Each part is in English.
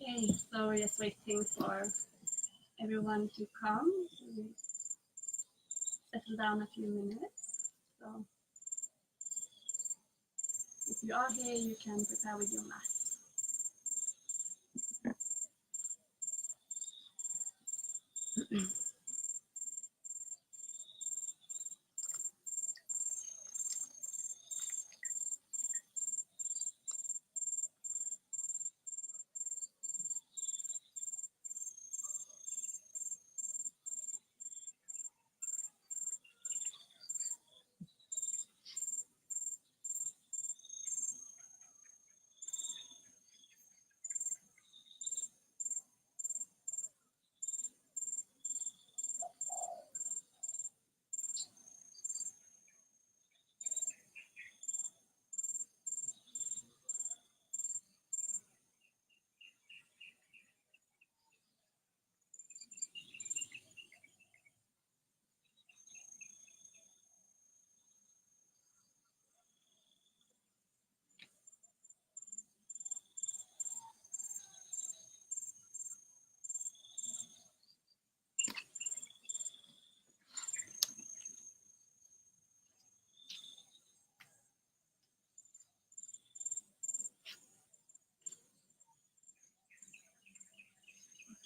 Okay, so we're just waiting for everyone to come. We settle down a few minutes. So if you are here, you can prepare with your mat.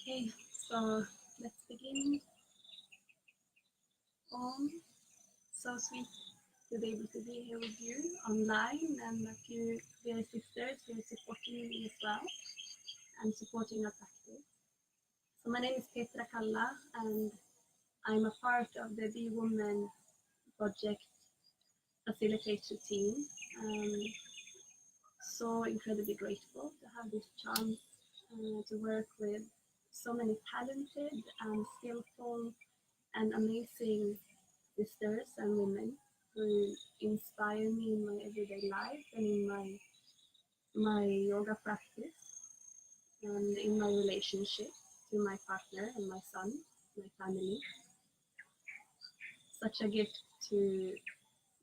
Okay, so let's begin. So sweet to be able to be here with you online, and a few dear sisters who are supporting me as well and supporting our practice. So my name is Petra Kalla, and I'm a part of the Be Woman project facilitator team. So incredibly grateful to have this chance to work with so many talented and skillful and amazing sisters and women who inspire me in my everyday life and in my yoga practice and in my relationship to my partner and my son, my family. Such a gift to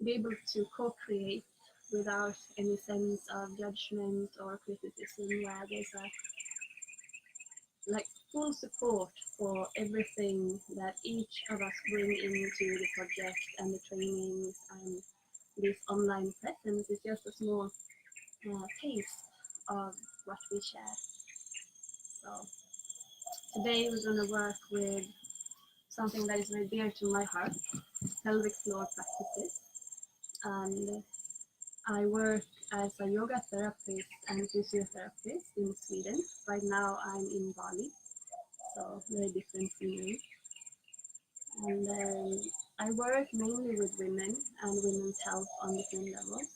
be able to co-create without any sense of judgment or criticism, where there's a full support for everything that each of us bring into the project and the trainings, and this online presence is just a small taste of what we share. So today we're going to work with something that is very dear to my heart, pelvic floor practices. And I work as a yoga therapist and physiotherapist in Sweden. Right now I'm in Bali, so very different scenery. And I work mainly with women and women's health on different levels.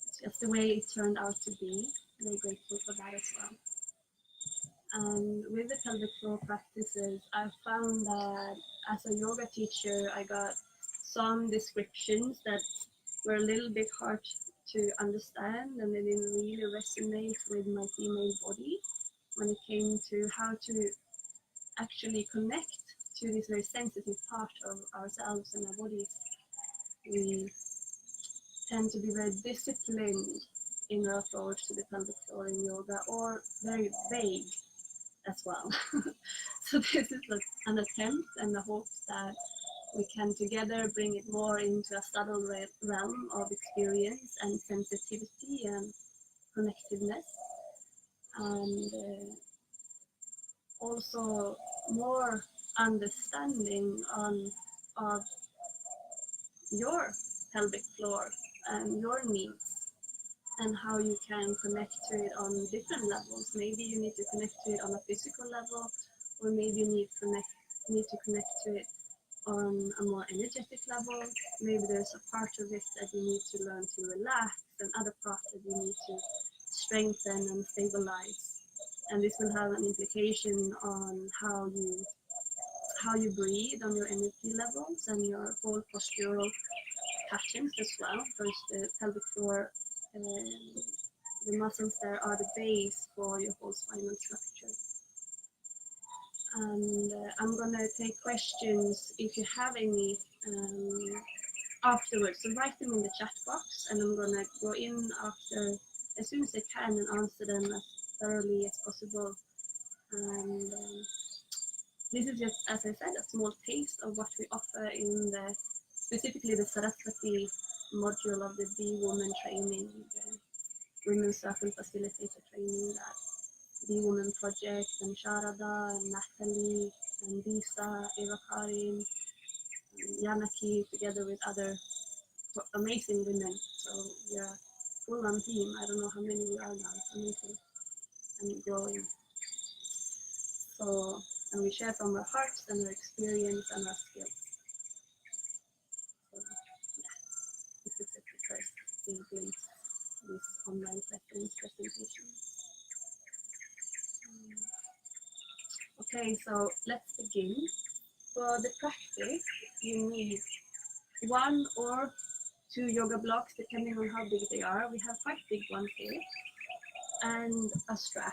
It's just the way it turned out to be. Very grateful for that as well. And with the pelvic floor practices, I found that as a yoga teacher, I got some descriptions that were a little bit hard to understand, and they didn't really resonate with my female body when it came to how to actually connect to this very sensitive part of ourselves and our bodies. We tend to be very disciplined in our approach to the pelvic floor in yoga, or very vague as well. So this is an attempt and a hope that we can together bring it more into a subtle realm of experience and sensitivity and connectiveness, and also more understanding of your pelvic floor and your needs, and how you can connect to it on different levels. Maybe you need to connect to it on a physical level, or maybe you need to connect to it on a more energetic level. Maybe there's a part of it that you need to learn to relax, and other parts that you need to strengthen and stabilize. And this will have an implication on how you breathe, on your energy levels and your whole postural patterns as well. Because the pelvic floor, the muscles there are the base for your whole spinal structure. And I'm going to take questions if you have any afterwards. So write them in the chat box, and I'm going to go in after as soon as they can and answer them as thoroughly as possible. And this is just, as I said, a small taste of what we offer in the, specifically the Sarasvati module of the Be Woman training, the Women's Circle Facilitator training that The Woman Project and Sharada and Natalie and Lisa, Eva Karin, and Yanaki, together with other amazing women. So we are full on team. I don't know how many we are now. It's amazing and growing. So, and we share from our hearts and our experience and our skills. So, yeah, this is the first thing glimpse this online sessions presentation. Okay, so let's begin. For the practice, you need 1 or 2 yoga blocks, depending on how big they are. We have quite big ones here, and a strap.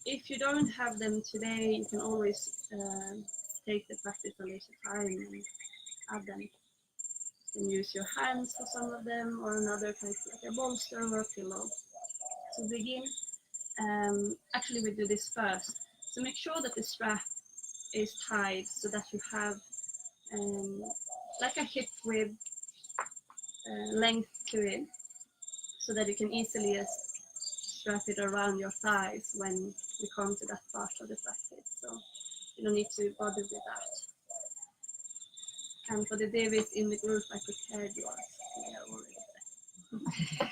If you don't have them today, you can always take the practice a later time and add them. You can use your hands for some of them, or another type like a bolster or a pillow. To begin, actually we do this first. So make sure that the strap is tied so that you have like a hip width length to it, so that you can easily strap it around your thighs when you come to that part of the practice. So you don't need to bother with that. And for the Devis in the group, I prepared yours. They are already set.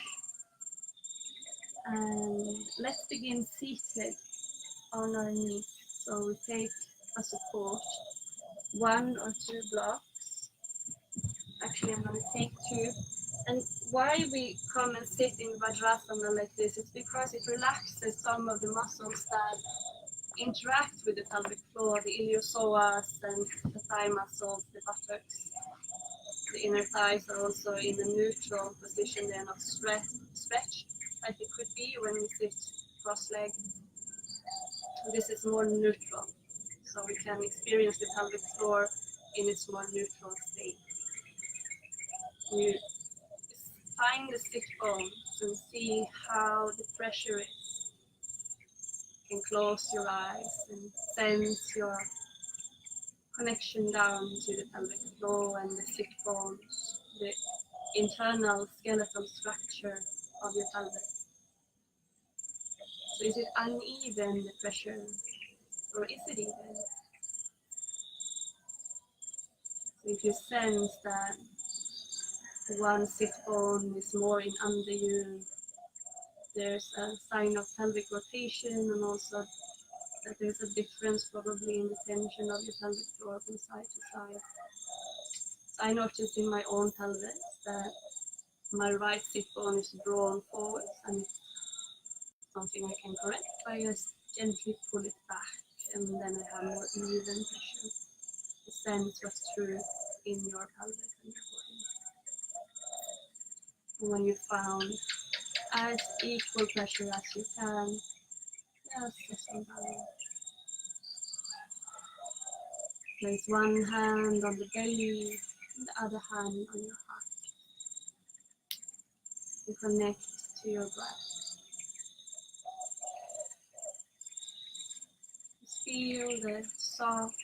And let's begin seated on our knees. So we take a support, 1 or 2 blocks. Actually, I'm going to take 2. And why we come and sit in Vajrasana like this is because it relaxes some of the muscles that interact with the pelvic floor, the iliopsoas and the thigh muscles, the buttocks. The inner thighs are also in a neutral position. They are not stretched like it could be when we sit cross-legged. This is more neutral, so we can experience the pelvic floor in its more neutral state. You find the sit bones and see how the pressure is. You can close your eyes and sense your connection down to the pelvic floor and the sit bones, the internal skeletal structure of your pelvis. So is it uneven, the pressure, or is it even? So if you sense that one sit bone is more in under you, there's a sign of pelvic rotation, and also that there's a difference probably in the tension of your pelvic floor from side to side. So I noticed in my own pelvis that my right sit bone is drawn forward, and it's something I can correct by just gently pull it back, and then I have more even pressure to sense what's true in your pelvis and your body. And when you found as equal pressure as you can, just settle down. Place one hand on the belly and the other hand on your heart. You connect to your breath. Just feel the soft,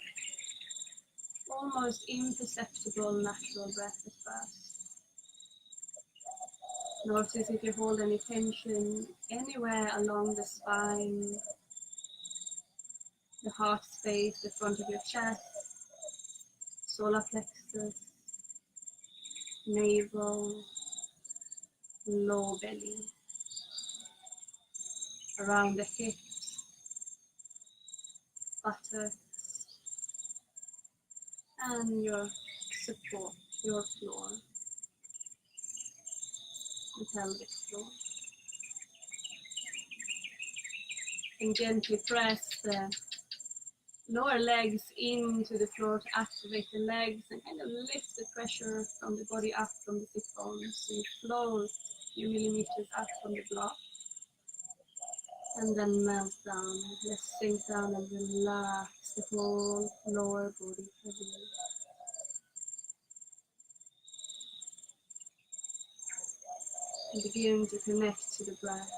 almost imperceptible natural breath at first. Notice if you hold any tension anywhere along the spine, the heart space, the front of your chest, solar plexus, navel, low belly, around the hips, buttocks, and your support, your floor, the pelvic floor. And gently press the lower legs into the floor to activate the legs and kind of lift the pressure from the body up from the sit bones. So you float a few millimeters up from the block and then melt down. Just sink down and relax the whole lower body heavily. And begin to connect to the breath.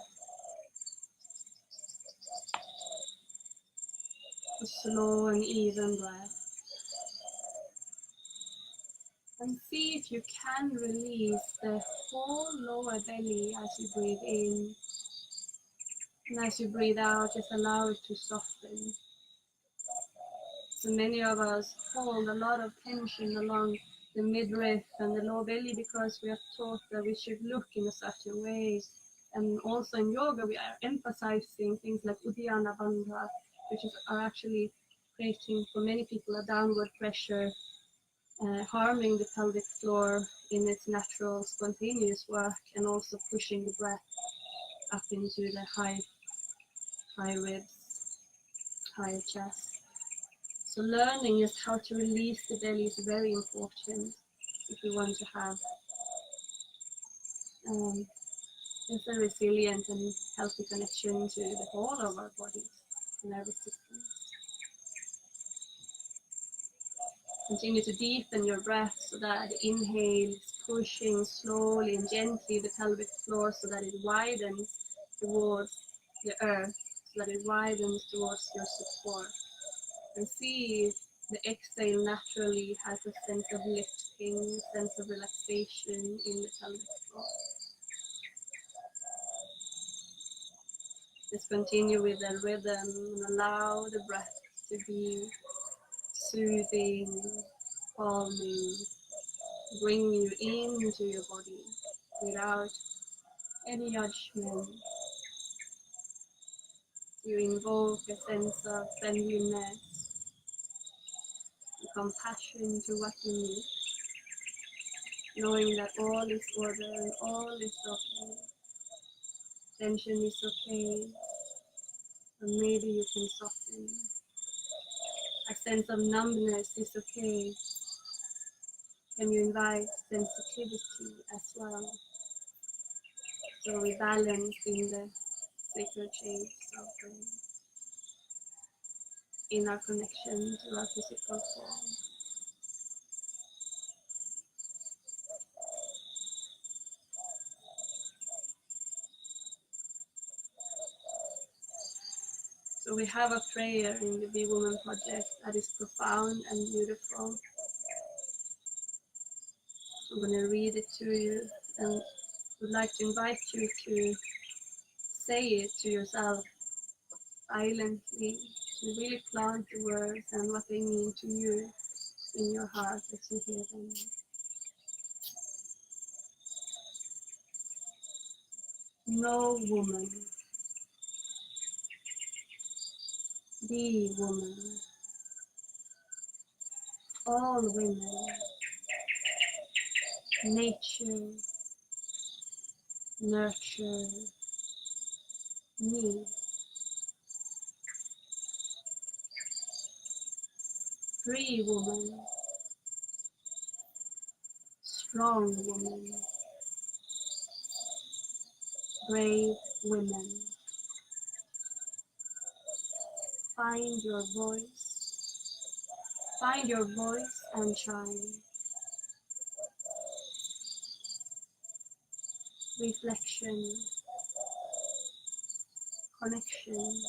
A slow and even breath. And see if you can release the whole lower belly as you breathe in. And as you breathe out, just allow it to soften. So many of us hold a lot of tension along the midriff and the lower belly because we are taught that we should look in a certain way. And also in yoga, we are emphasizing things like Uddiyana Bandha, which are actually creating for many people a downward pressure, harming the pelvic floor in its natural spontaneous work, and also pushing the breath up into the high ribs, higher chest. So learning is how to release the belly is very important if we want to have just a resilient and healthy connection to the whole of our bodies, nervous system. Continue to deepen your breath so that the inhale is pushing slowly and gently the pelvic floor so that it widens towards the earth, so that it widens towards your support. And see if the exhale naturally has a sense of lifting, sense of relaxation in the pelvic floor. Just continue with the rhythm and allow the breath to be soothing, calming, bringing you into your body without any judgment. You invoke a sense of friendliness and compassion to what you need, knowing that all is order and all is okay. Tension is okay, and maybe you can soften. A sense of numbness is okay. Can you invite sensitivity as well? So we balance in the sacred shapes of in our connection to our physical form. So we have a prayer in the Be Woman project that is profound and beautiful. I'm going to read it to you and would like to invite you to say it to yourself silently, to really plant the words and what they mean to you in your heart as you hear them. No woman, be woman. All women, nature, nurture, me. Free woman, strong woman, brave women. Find your voice and shine. Reflection, connection,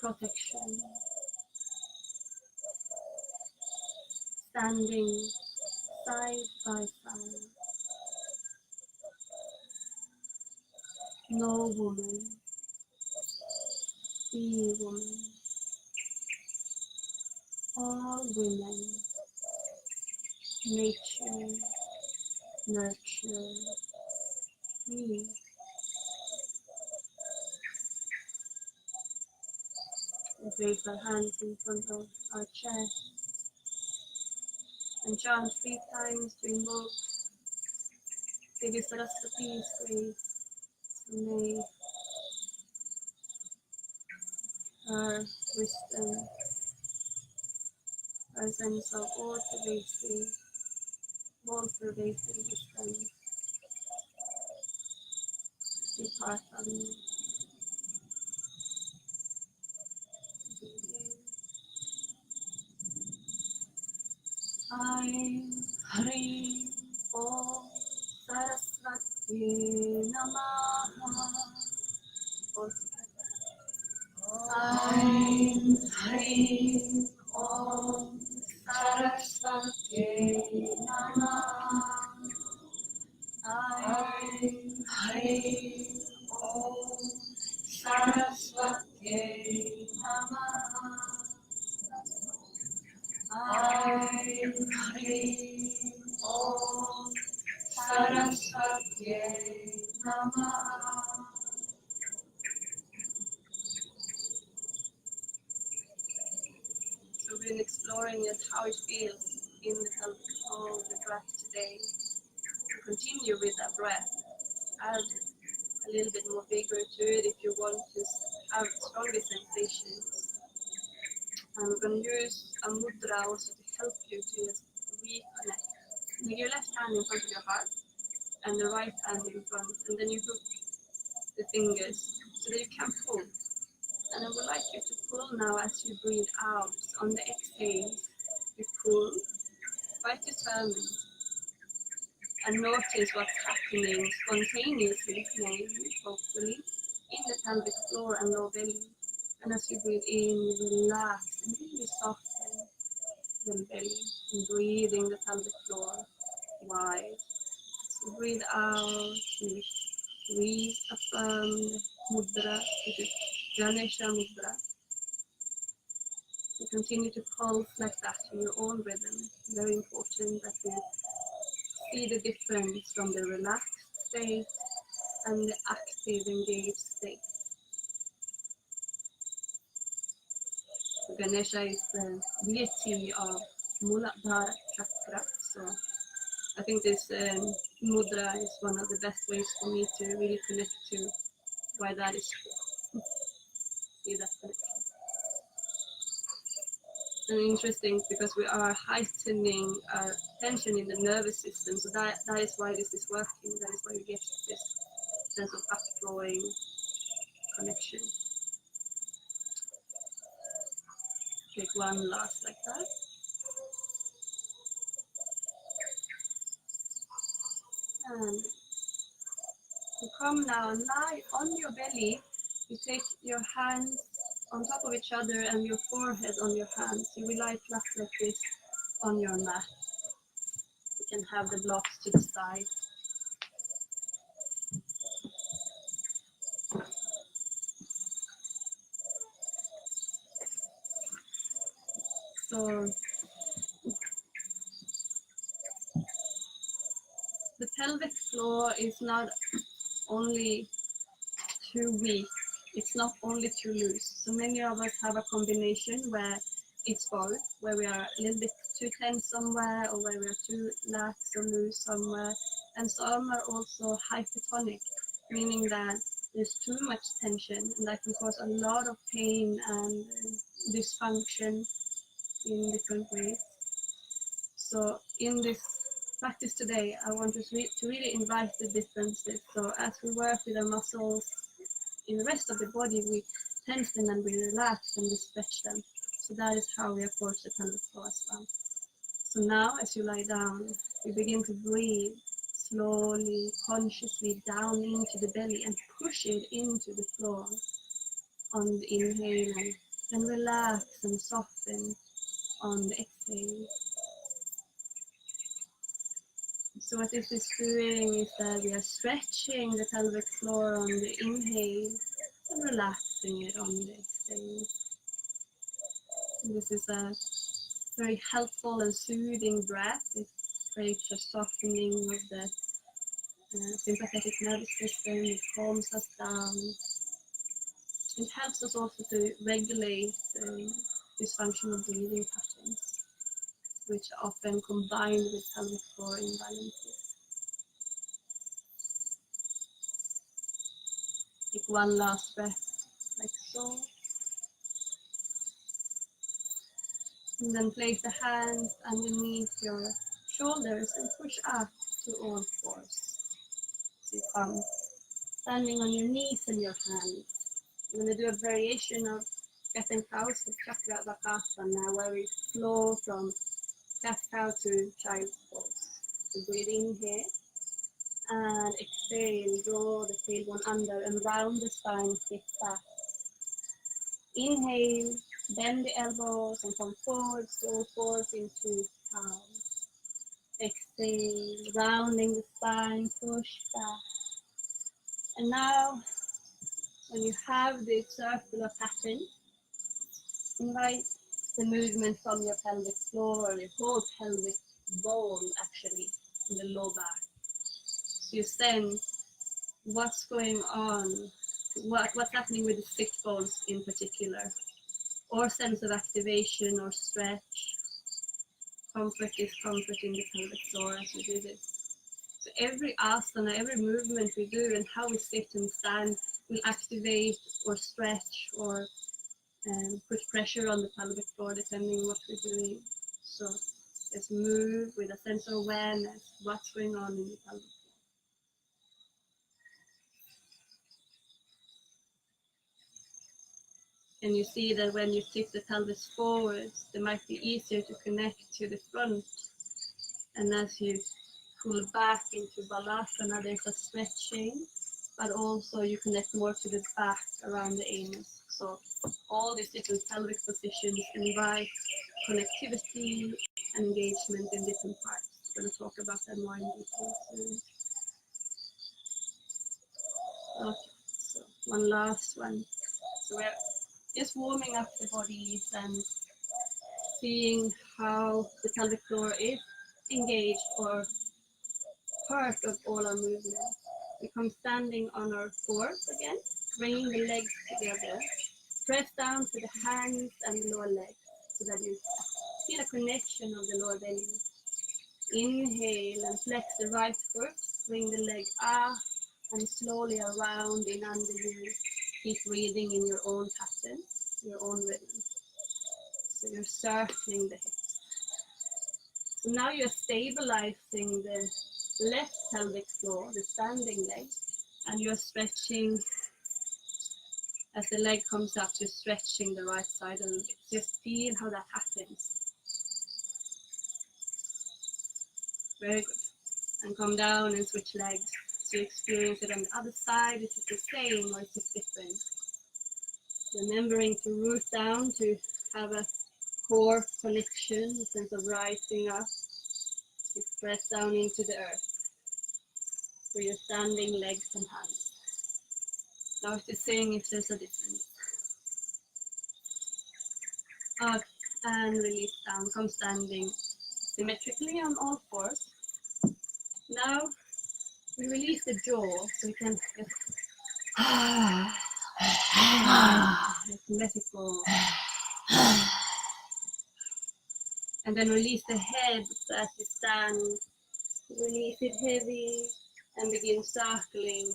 protection. Standing side by side. No woman, be woman. All women, nature, nurture, me. We place our hands in front of our chest and chant 3 times to invoke Baby Sarasvati's grace. May her wisdom, her sense of all-pervasive wisdom be part of me. I Hari Om Sarasvati Namaha. Aim Haim Om Sarasvati Namaha. Aim Haim Om Sarasvati Namaha. Aim Haim Om Sarasvati Namaha. So we've been exploring it, how it feels in the pelvic floor of the breath today. To continue with that breath, add a little bit more vigor to it if you want to have stronger sensations. And we're going to use a mudra also to help you to just reconnect. With your left hand in front of your heart and the right hand in front, and then you hook the fingers so that you can pull. And I would like you to pull now as you breathe out. On the exhale, you pull, quite determined, and notice what's happening spontaneously, maybe, hopefully, in the pelvic floor and low belly. And as you breathe in, you relax and really soften the belly, and breathing the pelvic floor wide. So breathe out, you reaffirm the mudra, which is Ganesha mudra. You continue to pulse like that in your own rhythm. Very important that you see the difference from the relaxed state and the active, engaged state. Ganesha is the deity of Moola chakra, so I think this mudra is one of the best ways for me to really connect to why that is true. See that connection. And interesting because we are heightening our tension in the nervous system, so that is why this is working. That is why you get this sense of upflowing connection. Take one last like that. And you come now and lie on your belly. You take your hands on top of each other and your forehead on your hands. You will lie flat like this on your mat. You can have the blocks to the side. So the pelvic floor is not only too weak, it's not only too loose. So many of us have a combination where it's both, where we are a little bit too tense somewhere or where we are too lax or loose somewhere. And some are also hypertonic, meaning that there's too much tension and that can cause a lot of pain and dysfunction in different ways. So in this practice today, I want us to really invite the differences. So as we work with our muscles in the rest of the body, we tense them and we relax and we stretch them. So that is how we approach the pelvic floor as well. So now as you lie down, you begin to breathe slowly, consciously down into the belly and push it into the floor on the inhale, and then relax and soften on the exhale. So what this is doing is that we are stretching the pelvic floor on the inhale and relaxing it on the exhale. And this is a very helpful and soothing breath. It creates a softening of the sympathetic nervous system. It calms us down. It helps us also to regulate dysfunctional breathing patterns, which are often combined with pelvic floor imbalances. Take one last breath, like so. And then place the hands underneath your shoulders and push up to all fours. So you come standing on your knees and your hands. You're going to do a variation of cat and cows with chakra vakasana, where we flow from cat cow to child's pose. So breathe in here. And exhale, draw the tailbone under and round the spine, sit back. Inhale, bend the elbows and come forward, so forth into cow. Exhale, rounding the spine, push back. And now, when you have this circular pattern, invite the movement from your pelvic floor, your whole pelvic bone actually, in the low back. So you sense what's going on, what's happening with the sit bones in particular, or sense of activation or stretch, comfort, discomfort in the pelvic floor as you do this. So every asana, every movement we do and how we sit and stand will activate or stretch or put pressure on the pelvic floor depending on what we're doing. So just move with a sense of awareness, what's going on in the pelvic floor. And you see that when you tip the pelvis forwards, it might be easier to connect to the front. And as you pull back into Balasana, there's a stretching, but also you connect more to the back around the anus. So all these different pelvic positions invite connectivity and engagement in different parts. We're going to talk about that more in detail soon. Okay, so one last one. So we're just warming up the bodies and seeing how the pelvic floor is engaged or part of all our movement. We come standing on our fours again, bringing the legs together. Press down to the hands and the lower legs so that you feel a connection of the lower belly. Inhale and flex the right foot, bring the leg up and slowly around in under you. Keep breathing in your own pattern, your own rhythm. So you're circling the hips. So now you're stabilizing the left pelvic floor, the standing leg, and you're stretching as the leg comes up, you're stretching the right side a little bit. Just feel how that happens. Very good. And come down and switch legs. So you experience it on the other side. Is it the same or is it different? Remembering to root down to have a core connection, a sense of rising up. You press down into the earth for your standing legs and hands. Now it's saying if there's a difference. Up and release down. Come standing symmetrically on all fours. Now we release the jaw so we can just let it go. And then release the head so as you stand. Release it heavy and begin circling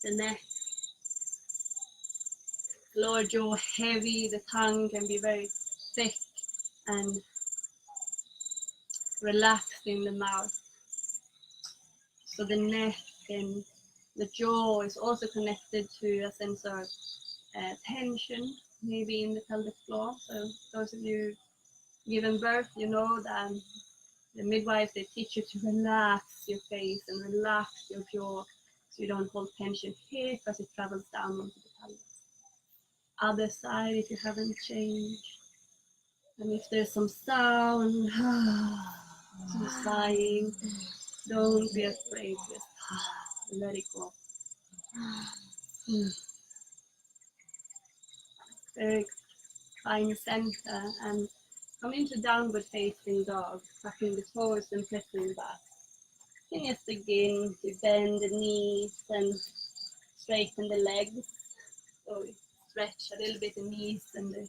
the neck. Lower jaw heavy, the tongue can be very thick and relaxed in the mouth. So the neck and the jaw is also connected to a sense of tension, maybe in the pelvic floor. So those of you given birth, you know that the midwives, they teach you to relax your face and relax your jaw so you don't hold tension here because it travels down onto the pelvis. Other side if you haven't changed. And if there's some sound, some sighing, don't be afraid, just let it go. Very good. Find center and come into downward facing dog, tucking the toes and pressing back. You can just begin to bend the knees and straighten the legs. So stretch a little bit the knees and the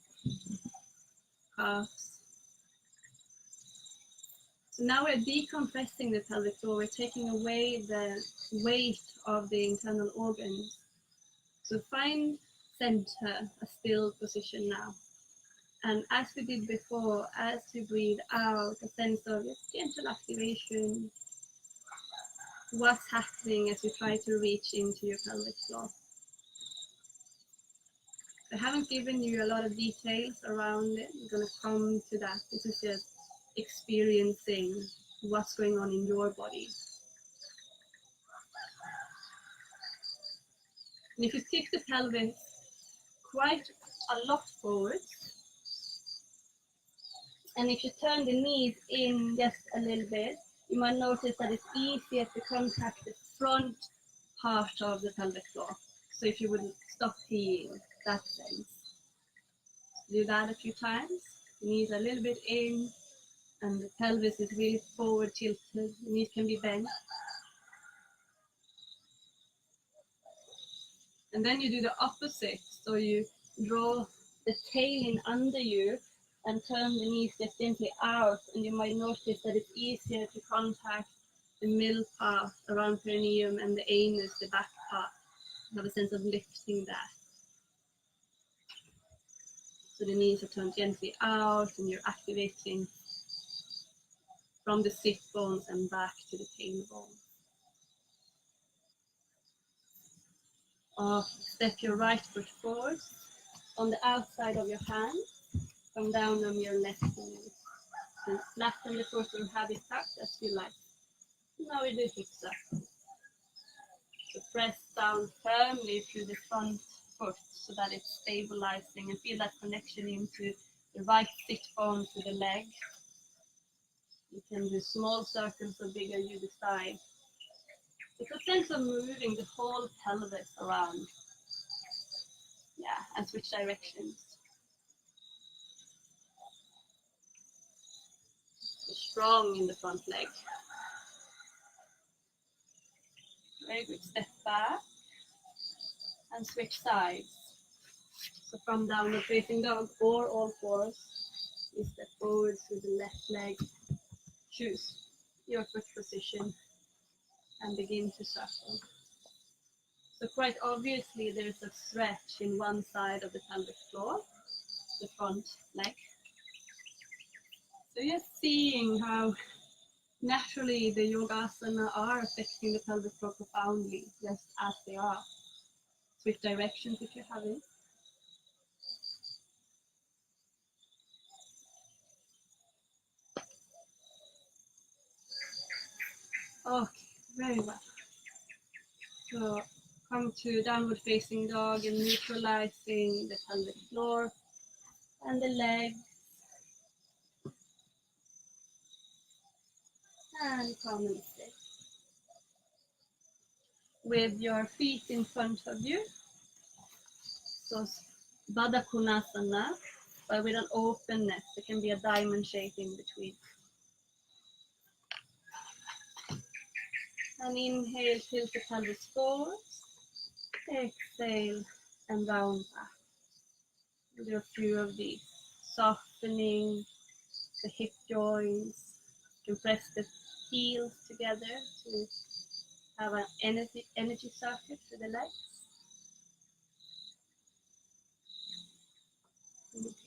calves. So now we're decompressing the pelvic floor. We're taking away the weight of the internal organs. So find center, a still position now. And as we did before, as you breathe out, a sense of gentle activation. What's happening as you try to reach into your pelvic floor. I haven't given you a lot of details around it. I'm going to come to that. This is just experiencing what's going on in your body. And if you tip the pelvis quite a lot forwards, and if you turn the knees in just a little bit, you might notice that it's easier to contact the front part of the pelvic floor. So if you would stop peeing, that sense. Do that a few times. The knees a little bit in, and the pelvis is really forward tilted. The knees can be bent. And then you do the opposite. So you draw the tail in under you and turn the knees just gently out, and you might notice that it's easier to contact the middle part around perineum and the anus, the back part. You have a sense of lifting that. So the knees are turned gently out, and you're activating from the sit bones and back to the tailbone. Step your right foot forward on the outside of your hand. Come down on your left knee. And flatten the foot or have it tucked as you like. Now we do hip circle. So press down firmly through the front foot so that it's stabilizing, and feel that connection into the right sit bone to the leg. You can do small circles or bigger you decide. It's a sense of moving the whole pelvis around. Yeah, and switch directions. So strong in the front leg. Very good. Step back and switch sides. So from downward facing dog or all fours, you step forward to the left leg. Choose your foot position and begin to circle. So quite obviously there's a stretch in one side of the pelvic floor, the front leg. So just seeing how naturally the yogasana are affecting the pelvic floor profoundly, just as they are. Switch directions if you have it. Okay, very well. So come to downward facing dog and neutralizing the pelvic floor and the legs. And come and stay. With your feet in front of you. So Baddha Konasana, but with an openness. There can be a diamond shape in between. And inhale, tilt the pelvis forward. Exhale and round back. We'll do a few of these. Softening the hip joints. You can press the heels together to have an energy circuit to the legs.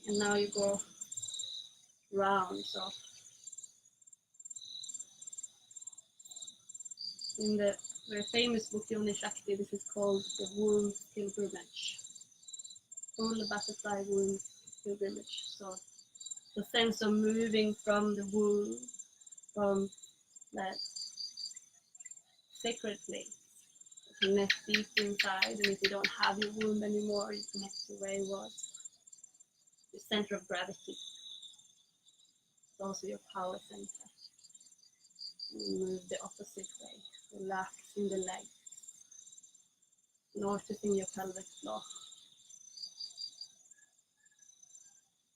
And now you go round. So in the very famous book Yoni Shakti, this is called the womb pilgrimage. Full butterfly womb pilgrimage. So the sense of moving from the womb, from that sacred place. You connect deep inside, and if you don't have your womb anymore, you connect to where it was. The center of gravity. It's also your power center. And you move the opposite way, relaxing the legs, noticing your pelvic floor.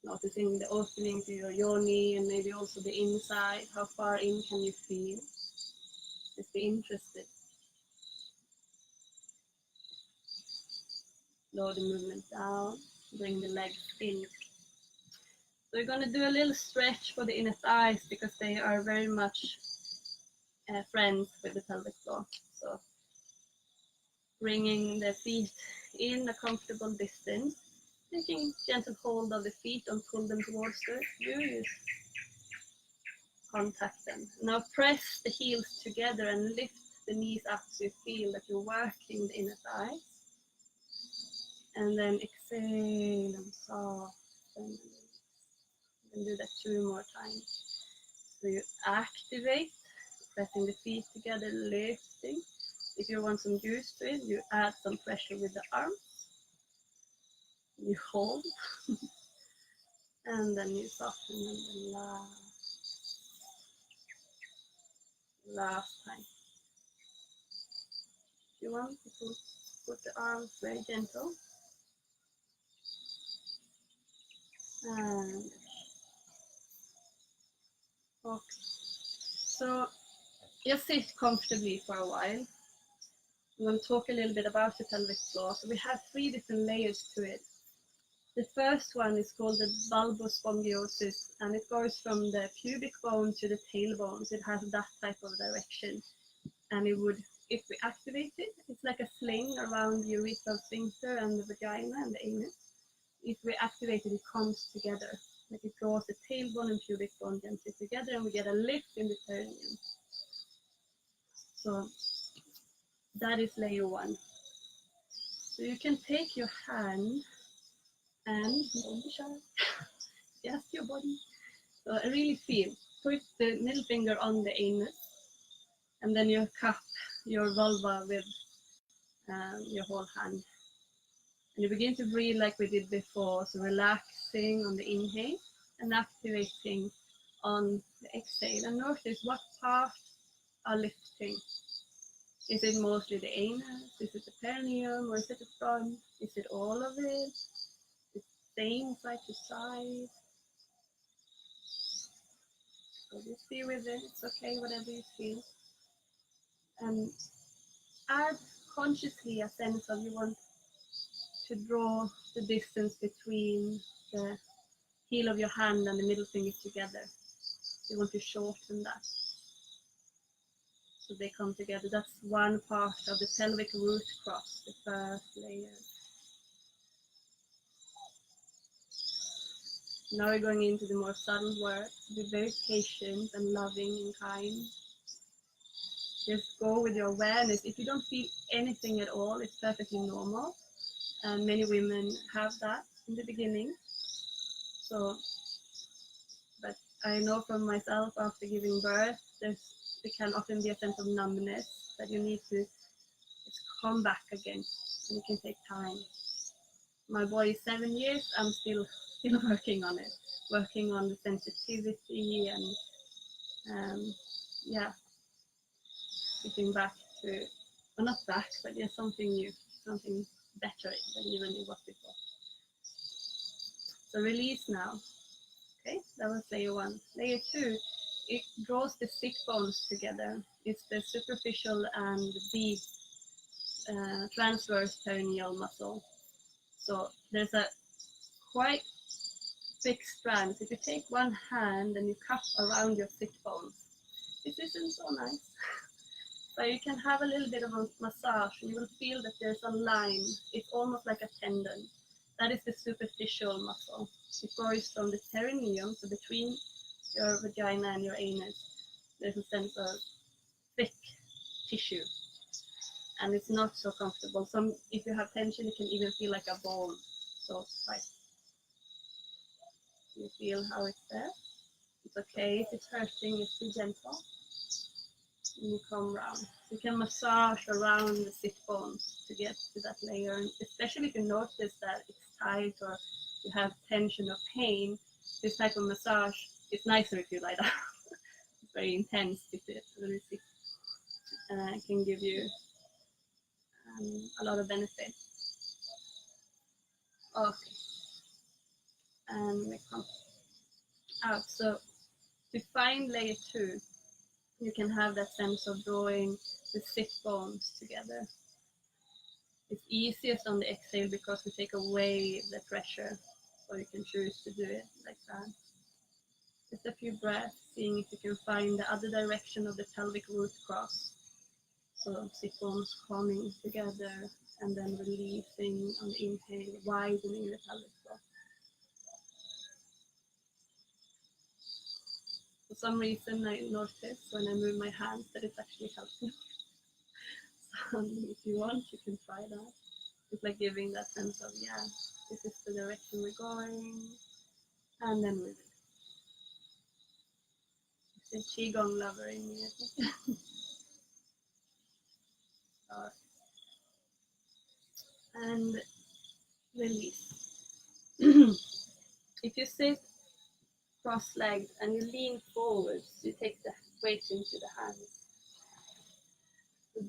Noticing the opening to your yoni and maybe also the inside. How far in can you feel? Just be interested. Lower the movement down, bring the legs in. So we're going to do a little stretch for the inner thighs because they are very much friends with the pelvic floor. So bringing the feet in a comfortable distance, taking gentle hold of the feet, don't pull them towards you, just contact them. Now press the heels together and lift the knees up so you feel that you're working the inner thighs. And then exhale and soften. And do that 2 more times. So you activate, pressing the feet together, lifting, If you want some juice to it, you add some pressure with the arm. You hold, and then you soften, and then last time. If you want, you can put the arms very gentle. And okay. So just sit comfortably for a while. I'm going to talk a little bit about the pelvic floor. So we have 3 different layers to it. The first one is called the bulbospongiosis, and it goes from the pubic bone to the tailbone. So it has that type of direction. And it would, if we activate it, it's like a sling around the urethral sphincter and the vagina and the anus. If we activate it, it comes together. Like it draws the tailbone and pubic bone gently together, and we get a lift in the perineum. So that is layer 1. So you can take your hand and, don't be shy, just your body. So I really feel, put the middle finger on the anus, and then you cup your vulva with your whole hand. And you begin to breathe like we did before, so relaxing on the inhale and activating on the exhale. And notice what parts are lifting. Is it mostly the anus? Is it the perineum? Or is it the front? Is it all of it? It's same side to side. So just be with it. It's okay, whatever you feel. And add consciously a sense of you want to draw the distance between the heel of your hand and the middle finger together. You want to shorten that. So they come together. That's one part of the pelvic root cross, the first layer. Now we're going into the more subtle work. Be very patient and loving and kind. Just go with your awareness. If you don't feel anything at all, it's perfectly normal. And many women have that in the beginning. So, but I know from myself after giving birth, there can often be a sense of numbness that you need to just come back again, and it can take time. My boy is 7 years, I'm still working on it, working on the sensitivity and yeah, getting back to, well, not back, but yeah, something new, something better than even it was before. So release now. Okay, that was layer 1. Layer 2, it draws the thick bones together. It's the superficial and the transverse perineal muscle. So there's a quite thick strand. If you take one hand and you cup around your thick bones, this isn't so nice. But you can have a little bit of a massage, and you will feel that there's a line. It's almost like a tendon. That is the superficial muscle. It goes from the perineum, so between your vagina and your anus, there's a sense of thick tissue, and it's not so comfortable. If you have tension, it can even feel like a bone. So tight. You feel how it's there. It's okay if it's hurting. Just be gentle. And you come round. You can massage around the sit bones to get to that layer, and especially if you notice that it's tight or you have tension or pain, this type of massage is nicer if you lie down. It's very intense if it really can give you a lot of benefit. Okay, and we come out. So to find layer 2, you can have that sense of drawing the sit bones together. It's easiest on the exhale because we take away the pressure, so you can choose to do it like that. Just a few breaths, seeing if you can find the other direction of the pelvic root cross. So sit bones coming together and then releasing on the inhale, widening the pelvic floor. For some reason, I notice when I move my hands that it's actually helping. So if you want, you can try that. It's like giving that sense of, yeah, this is the direction we're going, and then with it. It's the Qigong lover in me, I think. start. And release. If you sit cross-legged and you lean forwards, you take the weight into the hands.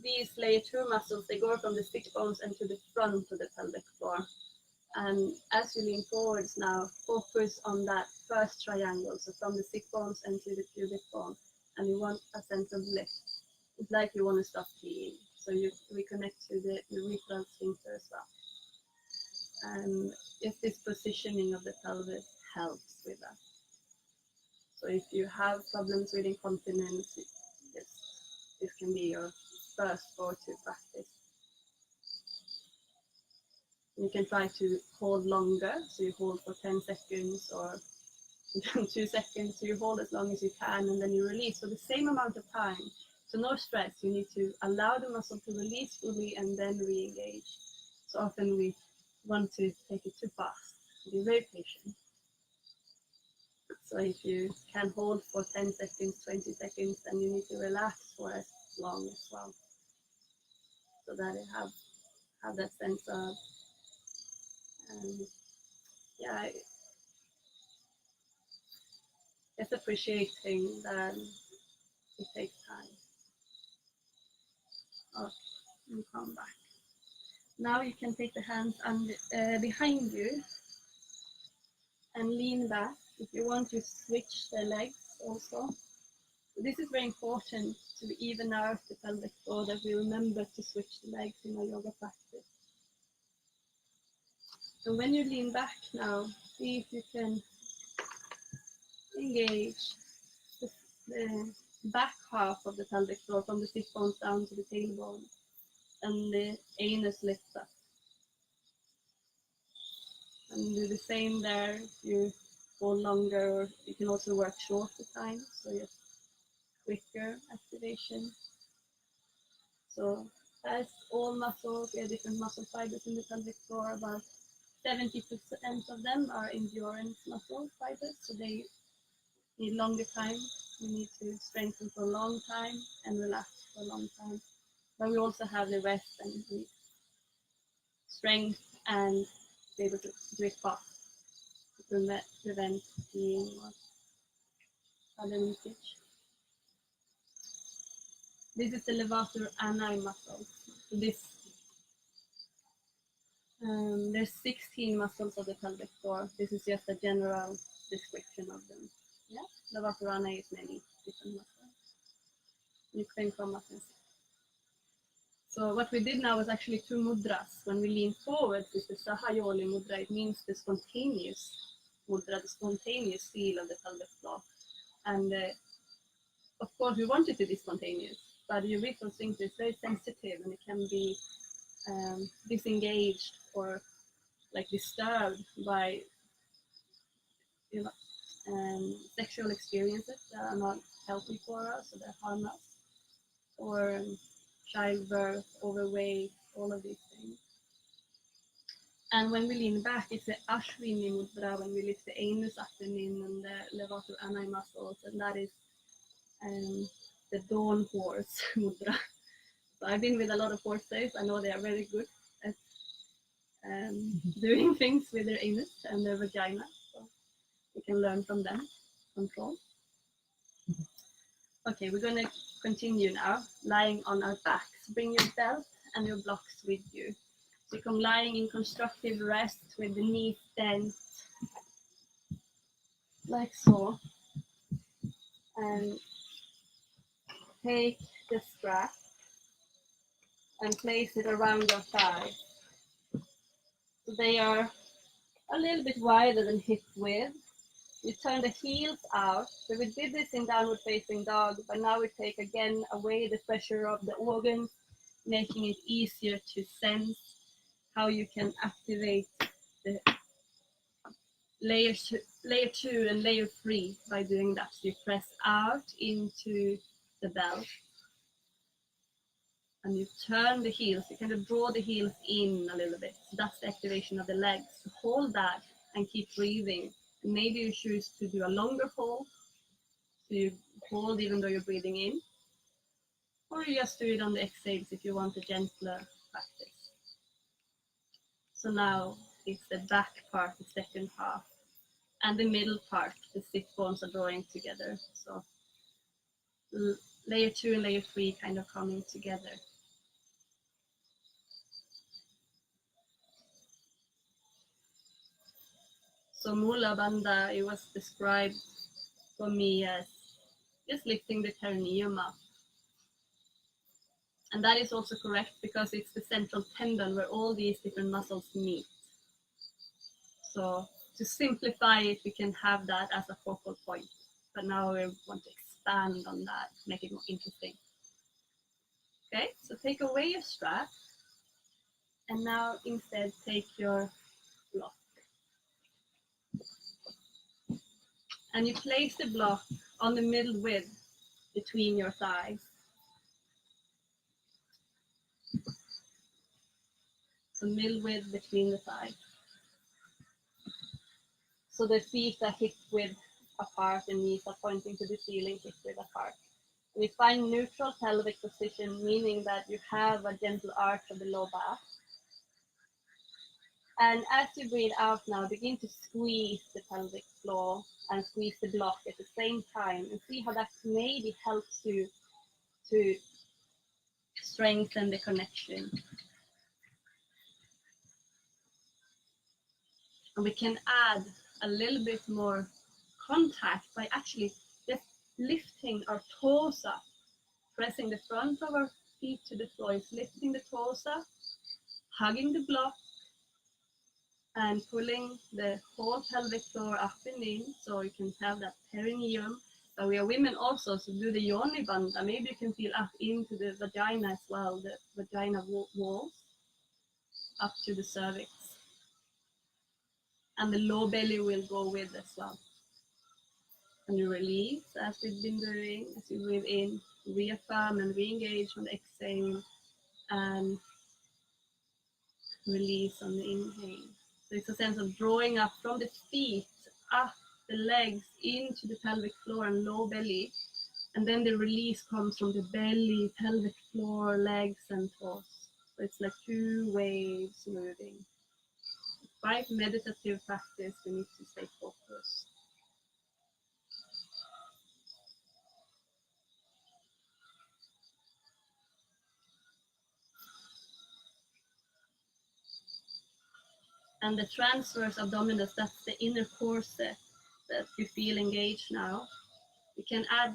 These layer 2 muscles, they go from the stick bones and to the front of the pelvic floor. And as you lean forwards now, focus on that first triangle, so from the stick bones and to the pubic bone, and you want a sense of lift. It's like you want to stop peeing, so you reconnect to the urethral sphincter as well. And just this positioning of the pelvis helps with that. So if you have problems with incontinence, this can be your first go-to practice. You can try to hold longer, so you hold for 10 seconds or 2 seconds, so you hold as long as you can and then you release for the same amount of time. So no stress, you need to allow the muscle to release fully and then re-engage. So often we want to take it too fast, be very patient. So if you can hold for 10 seconds, 20 seconds, then you need to relax for as long as well. So that you have that sense of, yeah, it's appreciating that it takes time. Okay, and come back. Now you can take the hands behind you and lean back. If you want to switch the legs also. This is very important to even out the pelvic floor, that we remember to switch the legs in our yoga practice. So when you lean back now, see if you can engage the back half of the pelvic floor from the sit bones down to the tailbone, and the anus lifts up. And do the same there if you hold longer, or you can also work shorter time, so just quicker activation. So as all muscles, we have different muscle fibers in the pelvic floor. About 70% of them are endurance muscle fibers, so they need longer time. We need to strengthen for a long time and relax for a long time. But we also have the rest and the strength and be able to do it fast to prevent peeing or other leakage. This is the levator ani muscle. So there's 16 muscles of the pelvic floor. This is just a general description of them. Yeah, levator ani is many different muscles. You can come up and see. So what we did now was actually 2 mudras. When we lean forward, this is the Sahayoli mudra. It means the spontaneous mudra, the spontaneous feel of the pelvic floor. And of course, we want it to be spontaneous, but the urethral sphincter is very sensitive and it can be disengaged or like disturbed by sexual experiences that are not healthy for us or that harm us, or childbirth, overweight, all of these things. And when we lean back, it's the Ashwini mudra, when we lift the anus up and in, and the levator ani muscles, and that is the dawn horse mudra. So I've been with a lot of horses. I know they are very good at doing things with their anus and their vagina. So we can learn from them, control. Okay, we're going to continue now, lying on our backs. Bring your belt and your blocks with you. So you come lying in constructive rest with the knees bent, like so. And take the strap and place it around your thighs. So they are a little bit wider than hip width. You turn the heels out. So we did this in downward facing dog, but now we take again away the pressure of the organs, making it easier to sense how you can activate the layer 2 and layer 3 by doing that. So you press out into the belt and you turn the heels. You kind of draw the heels in a little bit. So that's the activation of the legs. So hold that and keep breathing. Maybe you choose to do a longer hold, so you hold even though you're breathing in. Or you just do it on the exhales if you want a gentler practice. So now it's the back part, the second half, and the middle part, the sit bones are drawing together. So layer 2 and layer 3 kind of coming together. So Moola bandha, it was described for me as just lifting the perineum up. And that is also correct because it's the central tendon where all these different muscles meet. So to simplify it, we can have that as a focal point. But now we want to expand on that, make it more interesting. Okay, so take away your strap. And now instead take your block. And you place the block on the middle width between your thighs. So middle width between the thighs. So the feet are hip width apart and knees are pointing to the ceiling, hip width apart. We find neutral pelvic position, meaning that you have a gentle arch of the low back. And as you breathe out now, begin to squeeze the pelvic floor and squeeze the block at the same time and see how that maybe helps you to strengthen the connection. And we can add a little bit more contact by actually just lifting our toes up, pressing the front of our feet to the floor, is lifting the toes up, hugging the block, and pulling the whole pelvic floor up and in, so you can have that perineum. So we are women also, so do the yoni bandha. Maybe you can feel up into the vagina as well, the vagina walls, up to the cervix. And the low belly will go with as well. And you release, as we've been doing, as you breathe in, reaffirm and re-engage on the exhale, and release on the inhale. So it's a sense of drawing up from the feet, up the legs, into the pelvic floor and low belly. And then the release comes from the belly, pelvic floor, legs and toes. So it's like two waves moving. Quite meditative practice, we need to stay focused. And the transverse abdominis, that's the inner corset that you feel engaged now. You can add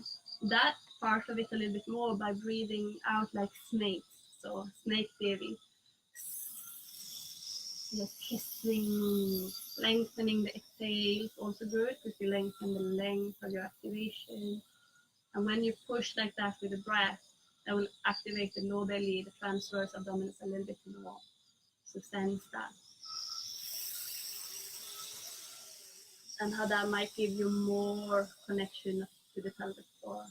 that part of it a little bit more by breathing out like snakes. So snake theory. Just hissing, lengthening the exhale is also good because you lengthen the length of your activation. And when you push like that with the breath, that will activate the low belly, the transverse abdominis a little bit more. So sense that. And how that might give you more connection to the pelvic floor.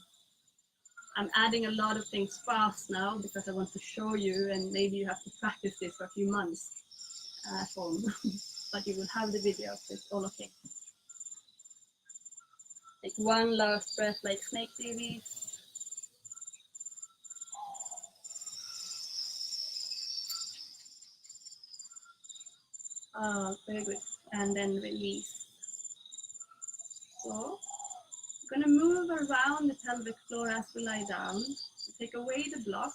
I'm adding a lot of things fast now because I want to show you, and maybe you have to practice this for a few months at home, but you will have the video, so it's all okay. Take one last breath like snake babies. Very good. And then release. So I'm going to move around the pelvic floor as we lie down. So take away the block.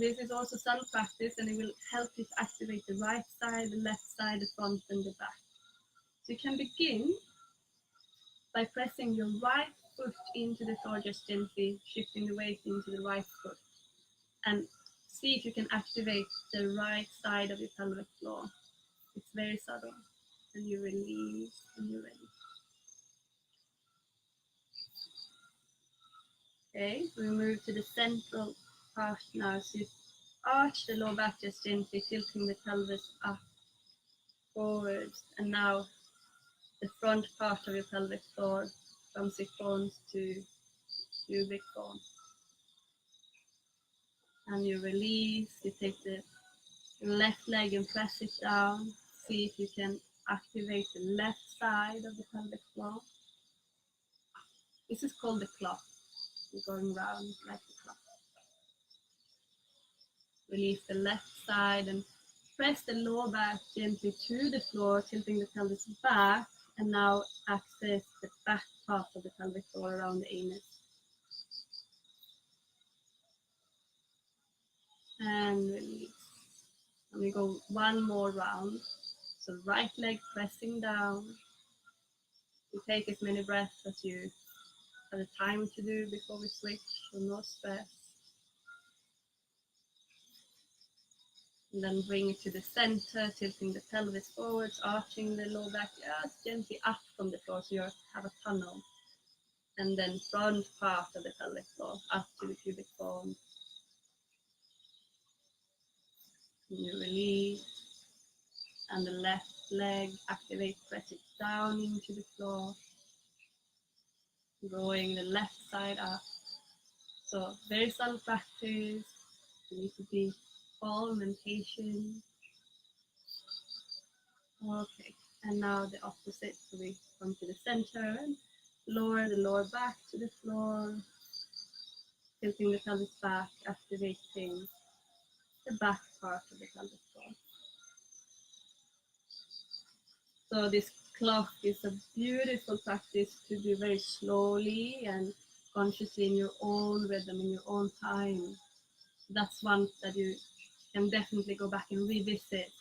This is also some practice, and it will help you to activate the right side, the left side, the front and the back. So you can begin by pressing your right foot into the floor, just gently shifting the weight into the right foot. And see if you can activate the right side of your pelvic floor. It's very subtle. And you release, and you release. Okay, so we move to the central part now. So you arch the lower back just gently, tilting the pelvis up, forwards. And now the front part of your pelvic floor, from sit bones to pubic bone. And you release, you take the left leg and press it down. See if you can activate the left side of the pelvic floor. This is called the clock. You're going round like a clock. Release the left side and press the lower back gently to the floor, tilting the pelvis back, and now access the back part of the pelvic floor around the anus. And release. And we go one more round. So right leg pressing down. You take as many breaths as you have the time to do before we switch, so no stress. And then bring it to the center, tilting the pelvis forwards, arching the lower back just gently up from the floor so you have a tunnel. And then front part of the pelvic floor up to the pubic bone. And you release. And the left leg, activate, press it down into the floor. Drawing the left side up. So very subtle practice. You need to be calm and patient. Okay, and now the opposite. So we come to the center and lower the lower back to the floor. Tilting the pelvis back, activating the back part of the pelvic floor. So this clock is a beautiful practice to do very slowly and consciously in your own rhythm, in your own time. That's one that you can definitely go back and revisit.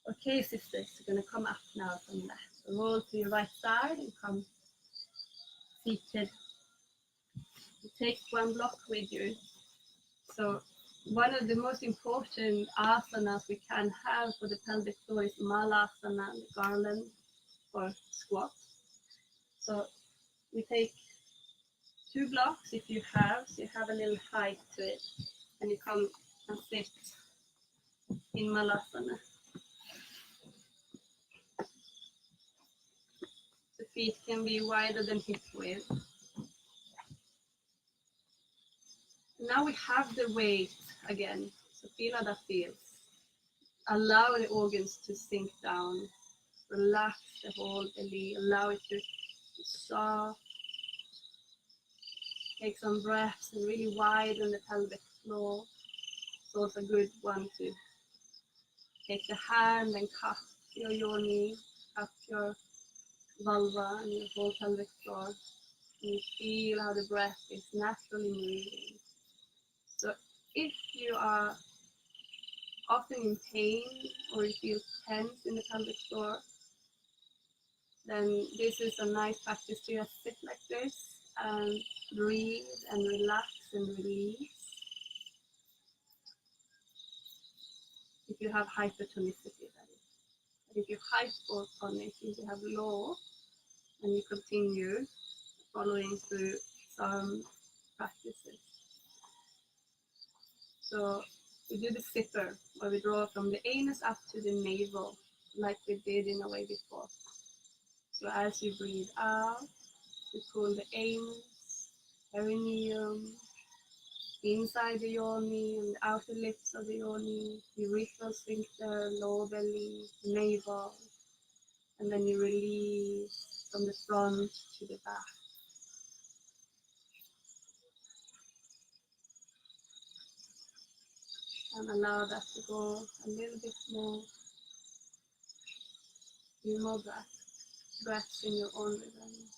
Okay, sisters, you're going to come up now from that. So roll to your right side and come seated. You take one block with you. So one of the most important asanas we can have for the pelvic floor is malasana, the garland or squat. So we take 2 blocks if you have, so you have a little height to it, and you come and sit in malasana. The feet can be wider than hip width. Now we have the weight again, so feel how that feels. Allow the organs to sink down. Relax the whole belly, allow it to be soft. Take some breaths and really widen the pelvic floor. It's also a good one to take the hand and cup your yoni, cup your vulva and your whole pelvic floor. And you feel how the breath is naturally moving. So if you are often in pain or you feel tense in the pelvic floor, then this is a nice practice to just sit like this and breathe and relax and release. If you have hypertonicity, that is. But if you're hypotonic, if you have low, and you continue following through some practices. So we do the zipper, where we draw from the anus up to the navel, like we did in a way before. So as you breathe out, you pull the anus, perineum, inside the yoni and the outer lips of the yoni, urethral sphincter, lower belly, navel, and then you release from the front to the back. And allow that to go a little bit more. Do more breaths in your own rhythm.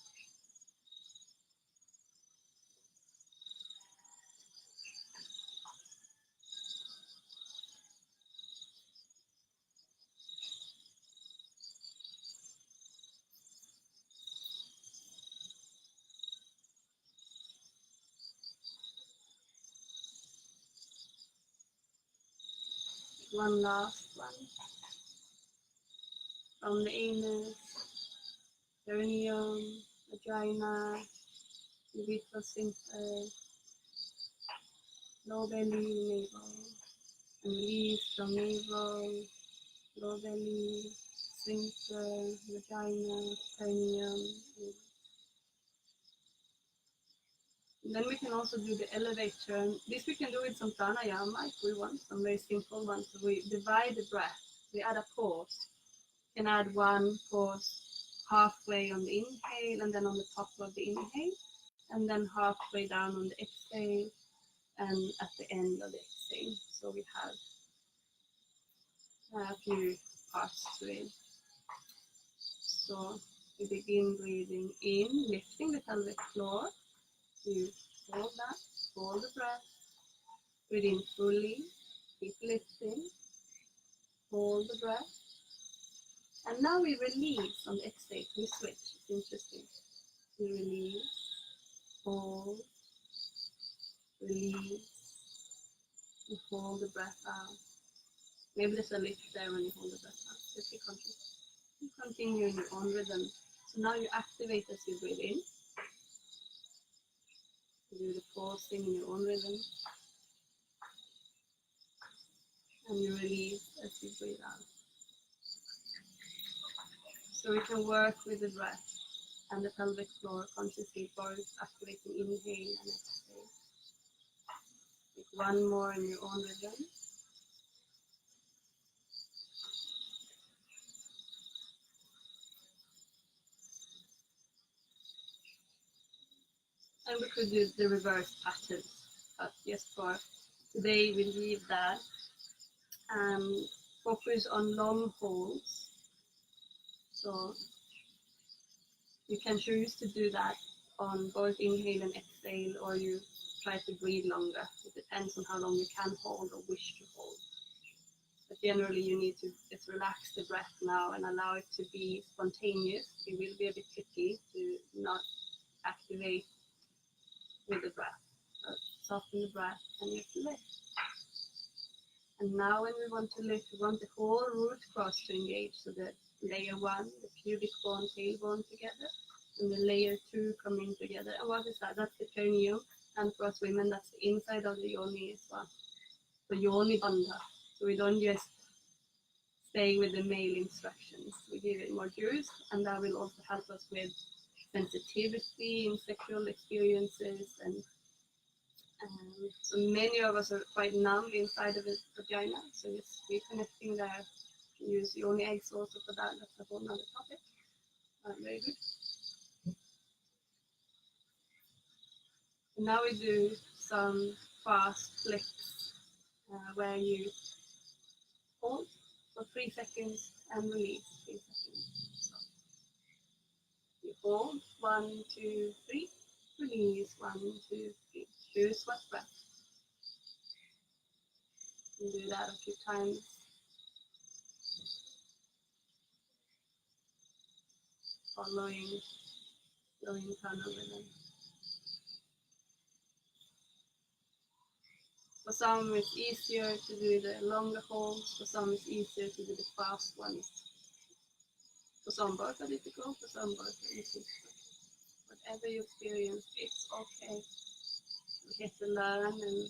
One last one. From the anus, perineum, vagina, urethral sphincter, lower belly, navel, and release from navel, lower belly, sphincter, vagina, perineum. And then we can also do the elevator. This we can do with some pranayama if we want, some very simple ones. So we divide the breath, we add a pause. You can add one pause halfway on the inhale and then on the top of the inhale, and then halfway down on the exhale and at the end of the exhale. So we have a few parts to it. So we begin breathing in, lifting the pelvic floor. You hold that, hold the breath, breathe in fully, keep lifting, hold the breath. And now we release on the exhale. We switch. It's interesting. We release, hold, release, and hold the breath out. Maybe there's a lift there when you hold the breath out. Just be conscious. You continue in your own rhythm. So now you activate as you breathe in. You do the pausing in your own rhythm. And you release as you breathe out. So we can work with the breath and the pelvic floor consciously, both activating inhale and exhale. Take one more in your own rhythm. And we could do the reverse pattern, but just for today we leave that. Focus on long holds. So you can choose to do that on both inhale and exhale, or you try to breathe longer. It depends on how long you can hold or wish to hold. But generally you need to just relax the breath now and allow it to be spontaneous. It will be a bit tricky to not activate with the breath. Soften the breath and just lift. And now when we want to lift, we want the whole root cross to engage. So the layer 1, the pubic bone, tailbone together, and the layer 2 coming together. And what is that? That's the perineum. And for us women, that's the inside of the yoni as well. The yoni bandha. So we don't just stay with the male instructions. We give it more juice, and that will also help us with sensitivity in sexual experiences. And so many of us are quite numb inside of the vagina, so just reconnecting there. Use yoni eggs also for that. That's a whole other topic. Very good. And now we do some fast flicks where you hold for 3 seconds and release 3 seconds. So you hold 1, 2, 3, release 1, 2, 3. Choose what breath. You do that a few times. Following internal rhythm. For some it's easier to do the longer holds, for some it's easier to do the fast ones. For some both are difficult, for some both are easy. Whatever you experience, it's okay. We get to learn and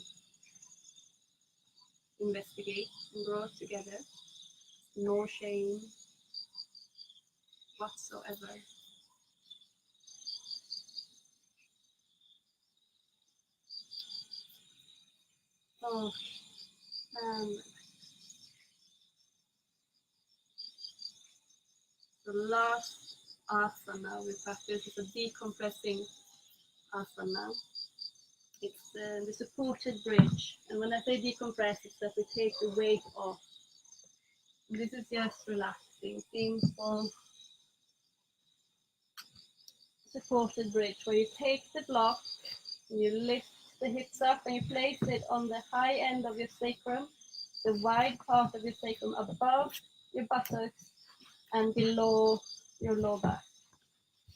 investigate and grow together. No shame whatsoever. Oh, the last asana we practice is a decompressing asana. It's the supported bridge. And when I say decompress, it's that we take the weight off. This is just relaxing, simple, supported bridge, where you take the block, you lift the hips up and you place it on the high end of your sacrum, the wide part of your sacrum above your buttocks and below your low back.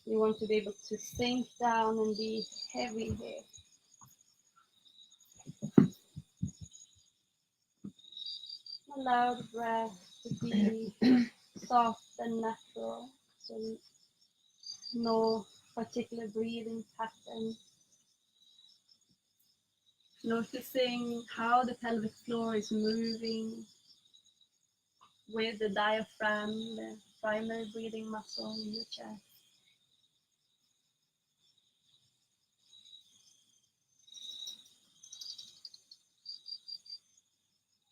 You want to be able to sink down and be heavy here. Allow the breath to be soft and natural, so no particular breathing pattern. Noticing how the pelvic floor is moving with the diaphragm, the primary breathing muscle in your chest.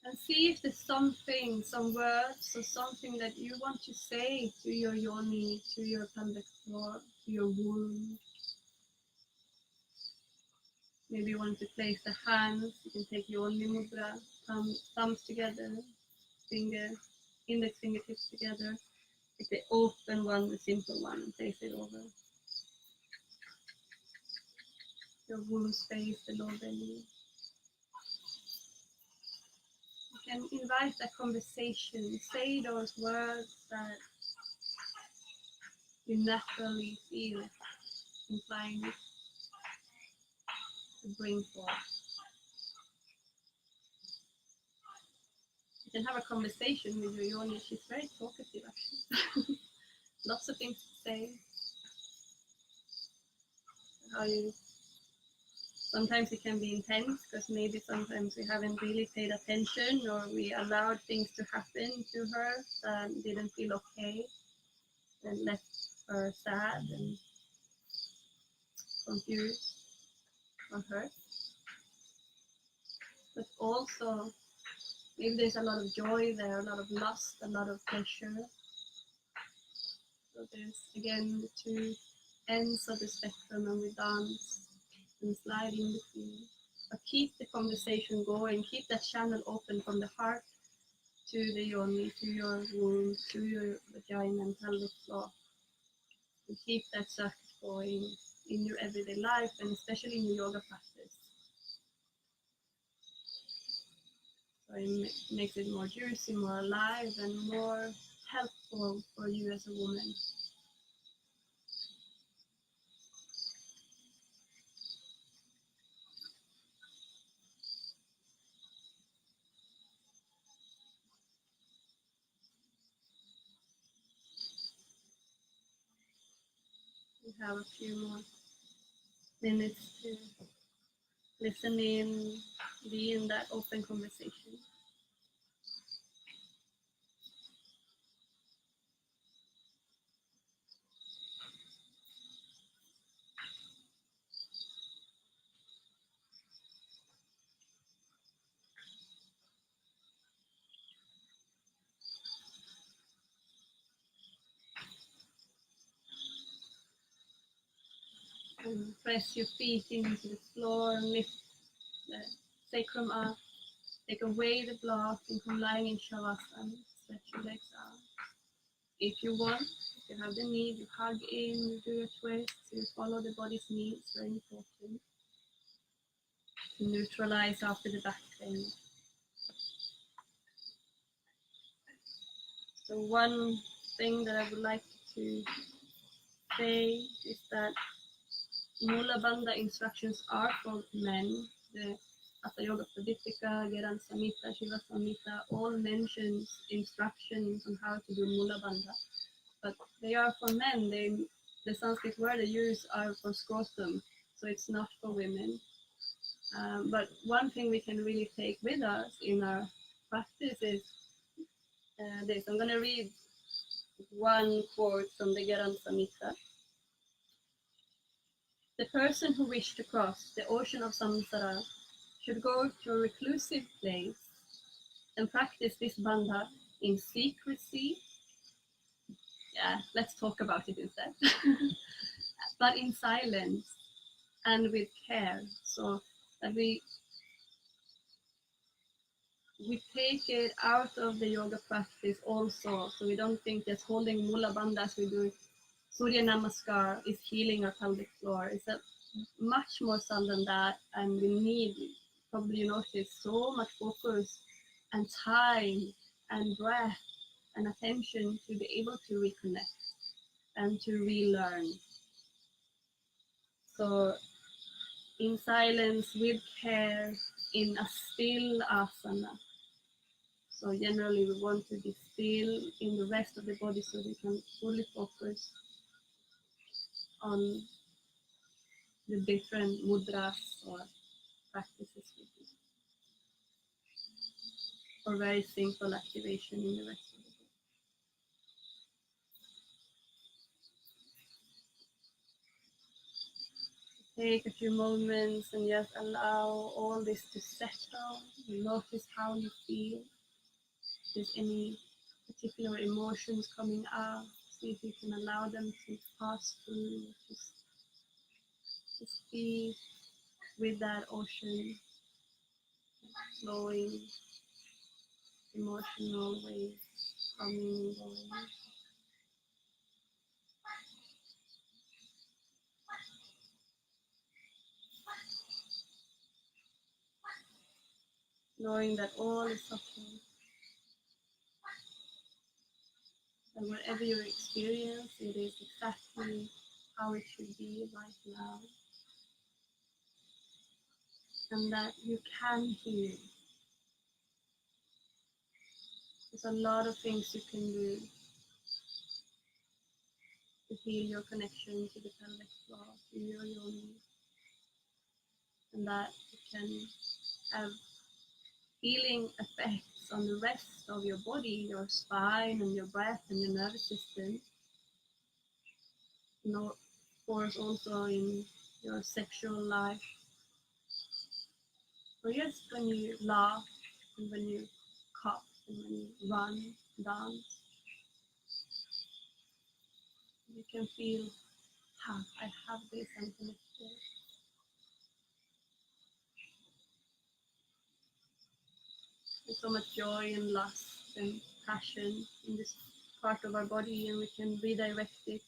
And see if there's something, some words or something that you want to say to your yoni, to your pelvic floor, to your womb. Maybe you want to place the hands, you can take yoni mudra, thumbs together, index fingertips together. Take the open one, the simple one, and place it over your womb space, the lower belly. You can invite a conversation, say those words that you naturally feel inclined to bring forth. You can have a conversation with your yoni. She's very talkative, actually. Lots of things to say. How you sometimes it can be intense because maybe sometimes we haven't really paid attention or we allowed things to happen to her that didn't feel okay and left her sad and confused or hurt. But also maybe there's a lot of joy there, a lot of lust, a lot of pleasure. So there's again the two ends of the spectrum and we dance and slide in between. But keep the conversation going, keep that channel open from the heart to the yoni, to your womb, to your vagina and pelvic floor. And keep that circuit going in your everyday life and especially in your yoga practice. So it makes it more juicy, more alive and more helpful for you as a woman. We have a few more minutes to listen in, be in that open conversation. And press your feet into the floor and lift the sacrum up. Take away the block and come lying in Shavasana. Stretch your legs out. If you want, if you have the need, you hug in, you do a twist, you follow the body's needs, very important. To neutralize after the back pain. So one thing that I would like to say is that Moola bandha instructions are for men. The Hatha Yoga Pradipika, Geran Samhita, Shiva Samhita, all mentions instructions on how to do Moola bandha. But they are for men. The Sanskrit word they use are for scrotum, so it's not for women. But one thing we can really take with us in our practice is this. I'm going to read one quote from the Geran Samhita. The person who wished to cross the ocean of samsara should go to a reclusive place and practice this bandha in secrecy. Yeah, let's talk about it instead. But in silence and with care, so that we take it out of the yoga practice also, so we don't think that holding Moola bandha as we do Surya Namaskar is healing our pelvic floor. It's a much more subtle than that, and we need, probably you notice, so much focus and time and breath and attention to be able to reconnect and to relearn. So in silence, with care, in a still asana. So generally we want to be still in the rest of the body so we can fully focus on the different mudras or practices we do. Or very simple activation in the rest of the body. take a few moments and just allow all this to settle. Notice how you feel. If there's any particular emotions coming up, see if you can allow them to pass through. Just be with that ocean, flowing, emotional waves coming and going. Knowing that all is okay. And whatever your experience, it is exactly how it should be right now. And that you can heal. There's a lot of things you can do to heal your connection to the pelvic floor, to your yoni. And that it can have healing effects on the rest of your body, your spine and your breath and your nervous system. And of course also in your sexual life. Or just when you laugh and when you cough and when you run, dance, you can feel, I have this, I'm connected. There's so much joy and lust and passion in this part of our body, and we can redirect it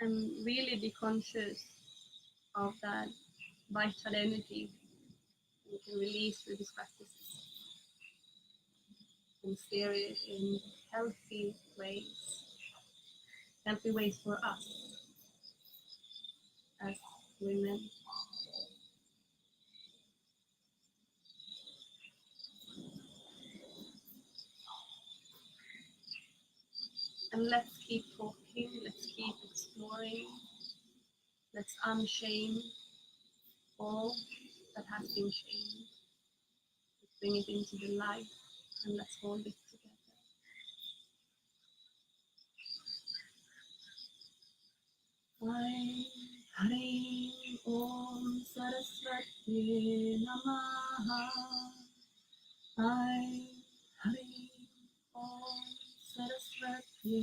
and really be conscious of that vital energy we can release through these practices and steer it in healthy ways for us as women. And let's keep talking, let's keep exploring, let's unshame all that has been shamed. Let's bring it into the light and let's hold it together. Hari Om Sarasvati Namaha. Hari Om Sarasvati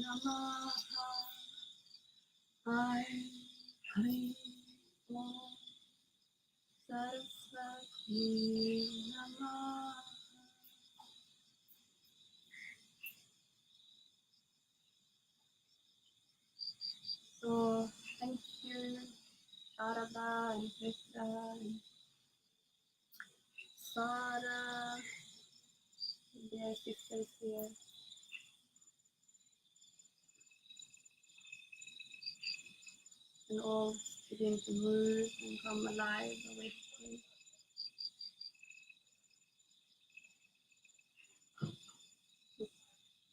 Namaha. Hari Om Sarasvati Namaha. So thank you, Sharada and Petra and Sara, their sisters here. And all begin to move and come alive, awaken.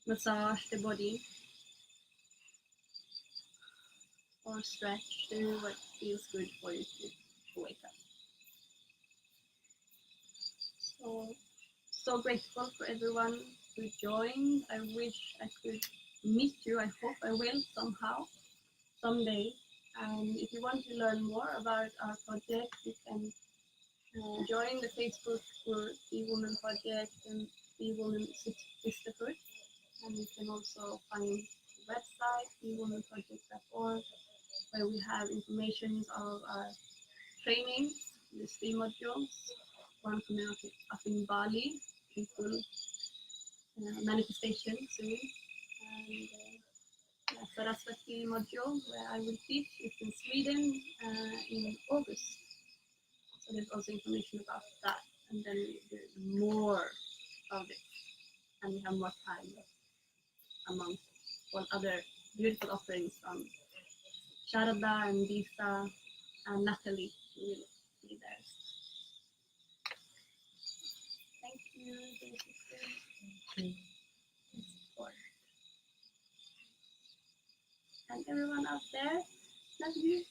Massage the body or stretch, do what feels good for you to wake up. So grateful for everyone who joined. I wish I could meet you. I hope I will somehow, someday. And if you want to learn more about our project, you can join the Facebook group, The Woman Project and The Woman Sisterhood. And you can also find the website, thewomanproject.org, where we have information of our trainings, the 3 modules, one coming up in Bali, in full manifestation soon, and Sarasvati module, where I will teach. It's in Sweden in August. So there's also information about that, and then we do more of it, and we have more time among all other beautiful offerings from Sharada and Lisa and Natalie will be there. Thank you, dear sisters. Support. And everyone out there, love you.